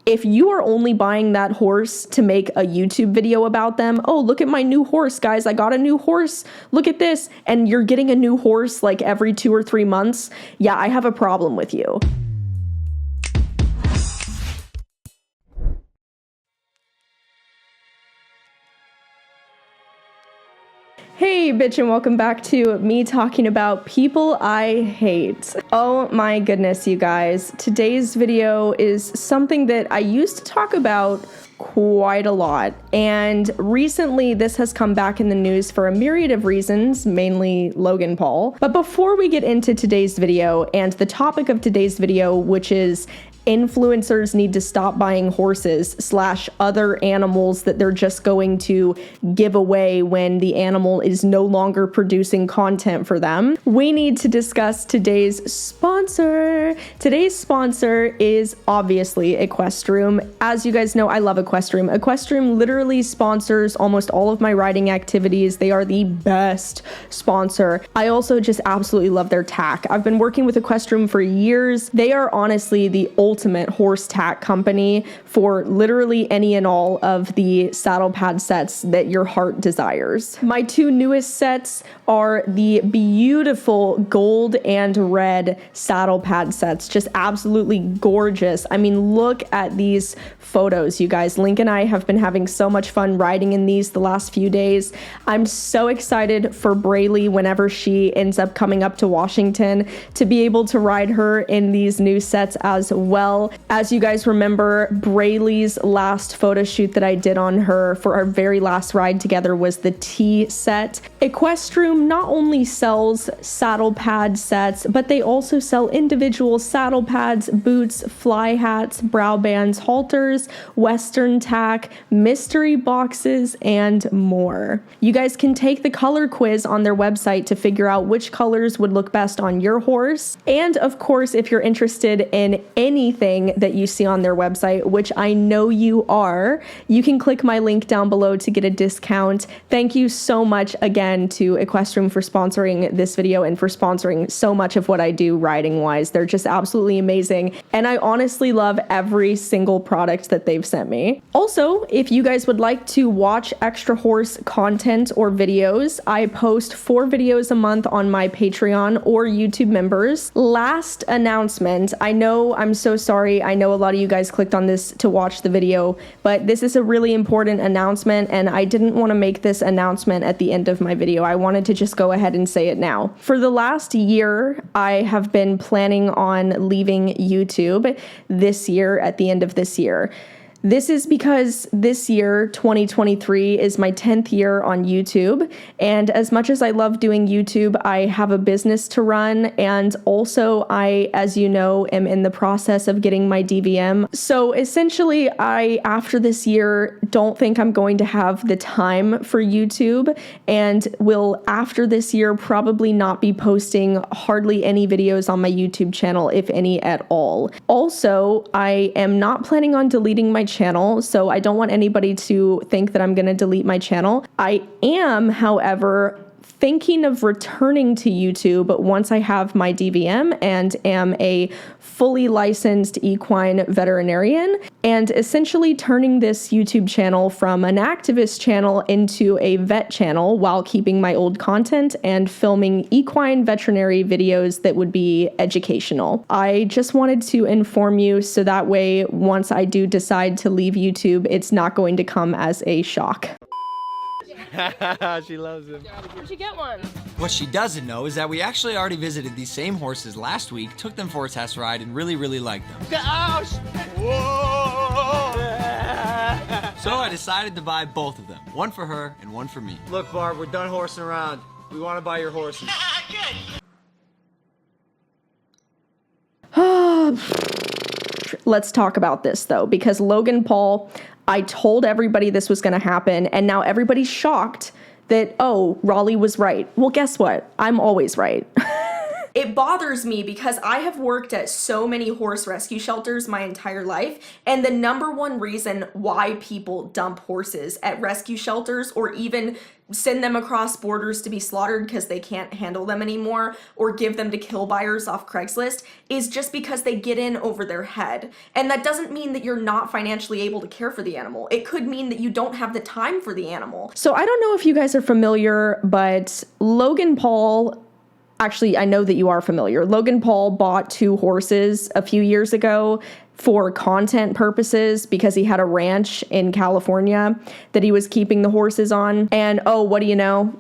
If you are only buying that horse to make a YouTube video about them, oh, look at my new horse, guys, I got a new horse, look at this, and you're getting a new horse like every 2 or 3 months, yeah, I have a problem with you. Hey bitch, and welcome back to me talking about people I hate. Oh my goodness, you guys. Today's video is something that I used to talk about quite a lot, and recently this has come back in the news for a myriad of reasons, mainly Logan Paul. But before we get into today's video and the topic of today's video, which is influencers need to stop buying horses / other animals that they're just going to give away when the animal is no longer producing content for them, we need to discuss today's sponsor. Today's sponsor is obviously Equestrium. As you guys know, I love Equestrium. Equestrium literally sponsors almost all of my riding activities. They are the best sponsor. I also just absolutely love their tack. I've been working with Equestrium for years. They are honestly the ultimate horse tack company for literally any and all of the saddle pad sets that your heart desires. My two newest sets are the beautiful gold and red saddle pad sets, just absolutely gorgeous. I mean, look at these photos, you guys. Link and I have been having so much fun riding in these the last few days. I'm so excited for Raleigh whenever she ends up coming up to Washington to be able to ride her in these new sets as well. As you guys remember, Raleig's last photo shoot that I did on her for our very last ride together was the T set. Equestrium not only sells saddle pad sets, but they also sell individual saddle pads, boots, fly hats, brow bands, halters, western tack, mystery boxes, and more. You guys can take the color quiz on their website to figure out which colors would look best on your horse. And of course, if you're interested in anything that you see on their website, which I know you are, you can click my link down below to get a discount. Thank you so much again to Equestrium for sponsoring this video and for sponsoring so much of what I do riding wise. They're just absolutely amazing, and I honestly love every single product that they've sent me. Also, if you guys would like to watch extra horse content or videos, I post 4 videos a month on my Patreon or YouTube members. Last announcement, I know I'm so sorry. I know a lot of you guys clicked on this to watch the video, but this is a really important announcement, and I didn't want to make this announcement at the end of my video. I wanted to just go ahead and say it now. For the last year, I have been planning on leaving YouTube this year, at the end of this year. This is because this year, 2023, is my 10th year on YouTube, and as much as I love doing YouTube, I have a business to run, and also I, as you know, am in the process of getting my DVM. So essentially, I, after this year, don't think I'm going to have the time for YouTube, and will, after this year, probably not be posting hardly any videos on my YouTube channel, if any at all. Also, I am not planning on deleting my channel, so I don't want anybody to think that I'm going to delete my channel. I am, however, thinking of returning to YouTube once I have my DVM and am a fully licensed equine veterinarian, and essentially turning this YouTube channel from an activist channel into a vet channel while keeping my old content and filming equine veterinary videos that would be educational. I just wanted to inform you so that way once I do decide to leave YouTube, it's not going to come as a shock. She loves him. Where'd you get one? What she doesn't know is that we actually already visited these same horses last week, took them for a test ride, and really liked them. Oh, whoa! So I decided to buy both of them. One for her and one for me. Look, Barb, we're done horsing around. We want to buy your horses. Let's talk about this though, because Logan Paul, I told everybody this was going to happen, and now everybody's shocked that, oh, Raleigh was right. Well, guess what? I'm always right. it bothers me because I have worked at so many horse rescue shelters my entire life, and the number one reason why people dump horses at rescue shelters or even send them across borders to be slaughtered because they can't handle them anymore, or give them to kill buyers off Craigslist, is just because they get in over their head. And that doesn't mean that you're not financially able to care for the animal. It could mean that you don't have the time for the animal. So I don't know if you guys are familiar, but Logan Paul, actually, I know that you are familiar. Logan Paul bought 2 horses a few years ago for content purposes because he had a ranch in California that he was keeping the horses on. And oh, what do you know?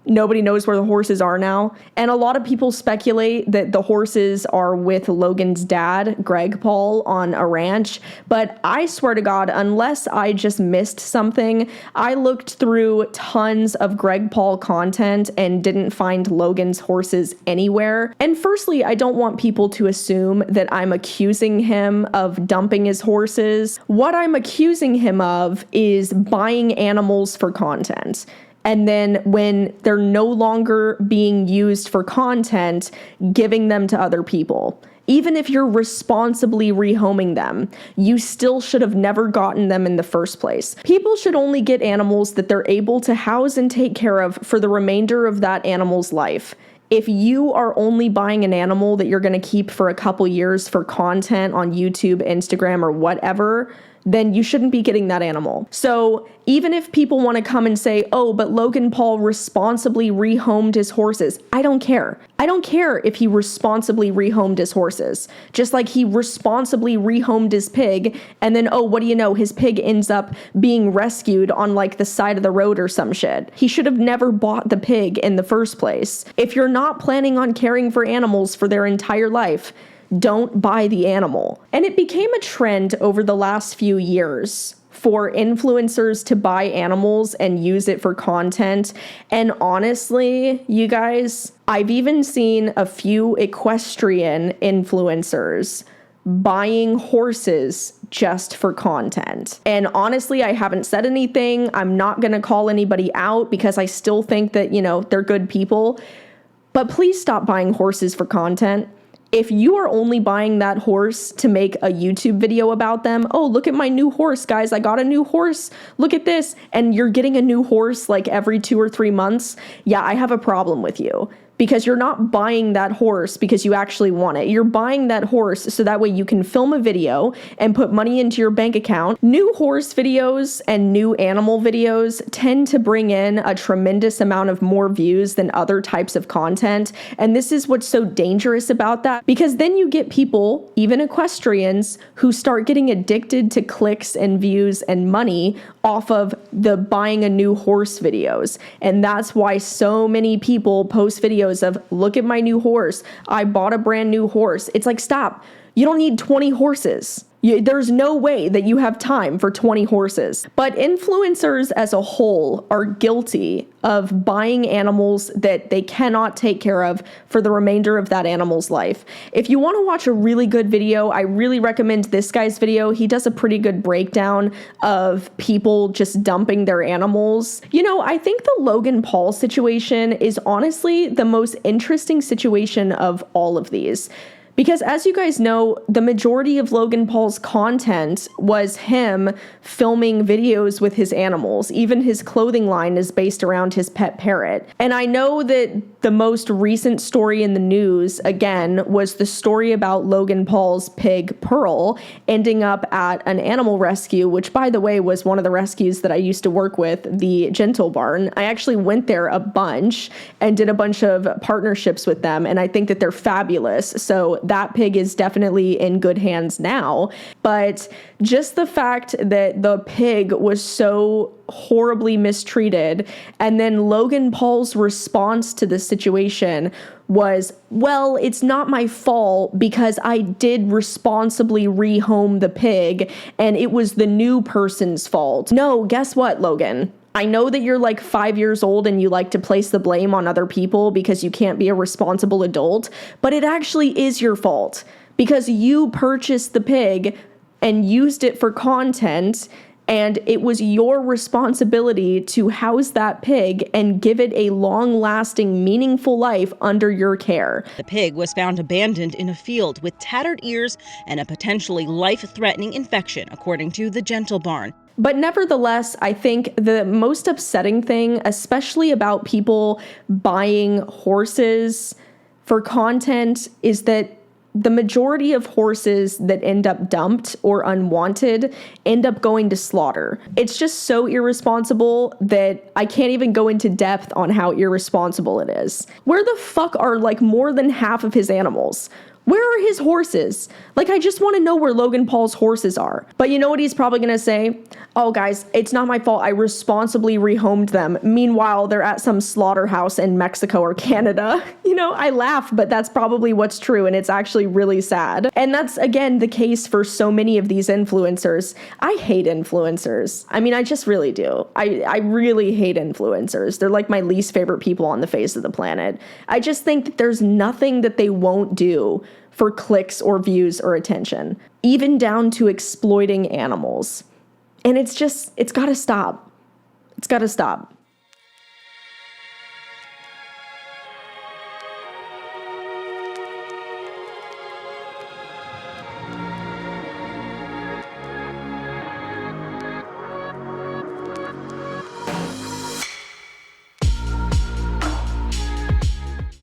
Nobody knows where the horses are now. And a lot of people speculate that the horses are with Logan's dad, Greg Paul, on a ranch. But I swear to God, unless I just missed something, I looked through tons of Greg Paul content and didn't find Logan's horses anywhere. And firstly, I don't want people to assume that I'm accusing him of dumping his horses. What I'm accusing him of is buying animals for content. And then when they're no longer being used for content, giving them to other people. Even if you're responsibly rehoming them, you still should have never gotten them in the first place. People should only get animals that they're able to house and take care of for the remainder of that animal's life. If you are only buying an animal that you're going to keep for a couple years for content on YouTube, Instagram, or whatever, then you shouldn't be getting that animal. So even if people want to come and say, oh, but Logan Paul responsibly rehomed his horses, I don't care. I don't care if he responsibly rehomed his horses. Just like he responsibly rehomed his pig, and then, oh, what do you know, his pig ends up being rescued on like the side of the road or some shit. He should have never bought the pig in the first place. If you're not planning on caring for animals for their entire life, don't buy the animal. And it became a trend over the last few years for influencers to buy animals and use it for content. And honestly, you guys, I've even seen a few equestrian influencers buying horses just for content. And honestly, I haven't said anything. I'm not going to call anybody out because I still think that, they're good people. But please stop buying horses for content. If you are only buying that horse to make a YouTube video about them, oh, look at my new horse, guys, I got a new horse, look at this, and you're getting a new horse like every 2 or 3 months, yeah, I have a problem with you. Because you're not buying that horse because you actually want it. You're buying that horse so that way you can film a video and put money into your bank account. New horse videos and new animal videos tend to bring in a tremendous amount of more views than other types of content. And this is what's so dangerous about that, because then you get people, even equestrians, who start getting addicted to clicks and views and money off of the buying a new horse videos. And that's why so many people post videos of, look at my new horse, I bought a brand new horse. It's like, stop. You don't need 20 horses. There's no way that you have time for 20 horses. But influencers as a whole are guilty of buying animals that they cannot take care of for the remainder of that animal's life. If you want to watch a really good video, I really recommend this guy's video. He does a pretty good breakdown of people just dumping their animals. I think the Logan Paul situation is honestly the most interesting situation of all of these. Because as you guys know, the majority of Logan Paul's content was him filming videos with his animals. Even his clothing line is based around his pet parrot. And I know that the most recent story in the news, again, was the story about Logan Paul's pig, Pearl, ending up at an animal rescue, which, by the way, was one of the rescues that I used to work with, the Gentle Barn. I actually went there a bunch and did a bunch of partnerships with them, and I think that they're fabulous. So that pig is definitely in good hands now. But just the fact that the pig was so horribly mistreated, and then Logan Paul's response to the situation was, well, it's not my fault because I did responsibly rehome the pig and it was the new person's fault. No, guess what, Logan? I know that you're like 5 years old and you like to place the blame on other people because you can't be a responsible adult, but it actually is your fault because you purchased the pig and used it for content, and it was your responsibility to house that pig and give it a long-lasting, meaningful life under your care. The pig was found abandoned in a field with tattered ears and a potentially life-threatening infection, according to the Gentle Barn. But nevertheless, I think the most upsetting thing, especially about people buying horses for content, is that the majority of horses that end up dumped or unwanted end up going to slaughter. It's just so irresponsible that I can't even go into depth on how irresponsible it is. Where the fuck are like more than half of his animals? Where are his horses? Like, I just want to know where Logan Paul's horses are. But you know what he's probably going to say? Oh, guys, it's not my fault. I responsibly rehomed them. Meanwhile, they're at some slaughterhouse in Mexico or Canada. You know, I laugh, but that's probably what's true, and it's actually really sad. And that's, again, the case for so many of these influencers. I hate influencers. I mean, I just really do. I really hate influencers. They're like my least favorite people on the face of the planet. I just think that there's nothing that they won't do for clicks or views or attention, even down to exploiting animals. And it's gotta stop. It's gotta stop.